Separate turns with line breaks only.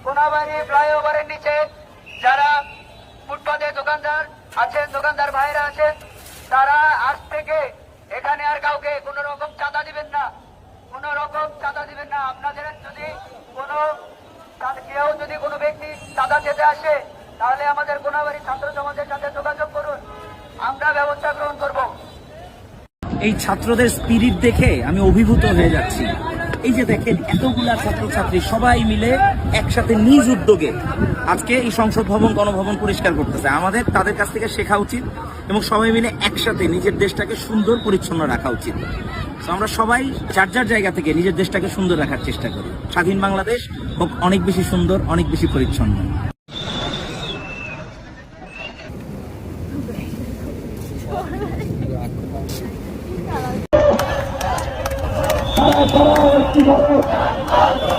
কোনাবাড়ি ফ্লাইওভারের নিচে যারা ফুটপাতে দোকানদার আছেন, দোকানদার ভাইরা আছেন, তারা আজ থেকে এখানে আর কাউকে কোন রকম চাঁদা দিবেন না, কোন রকম চাঁদা দিবেন না। আপনাদের যদি কেউ যদি কোনো ব্যক্তি চাঁদা চেতে আসে, তাহলে আমাদের কোনাবাড়ি ছাত্র সমাজের সাথে যোগাযোগ করুন, আমরা ব্যবস্থা গ্রহণ করব।
এই ছাত্রদের স্পিরিট দেখে আমি অভিভূত হয়ে যাচ্ছি। এই যে দেখেন এতগুলা ছাত্রছাত্রী সবাই মিলে একসাথে নিজ উদ্যোগে আজকে এই সংসদ ভবন গণভবন পরিষ্কার করতেছে। আমাদের তাদের কাছ থেকে শেখা উচিত এবং সবাই মিলে একসাথে নিজের দেশটাকে সুন্দর পরিচ্ছন্ন রাখা উচিত। তো আমরা সবাই যার যার জায়গা থেকে নিজের দেশটাকে সুন্দর রাখার চেষ্টা করি। স্বাধীন বাংলাদেশ হোক অনেক বেশি সুন্দর, অনেক বেশি পরিচ্ছন্ন।
তারা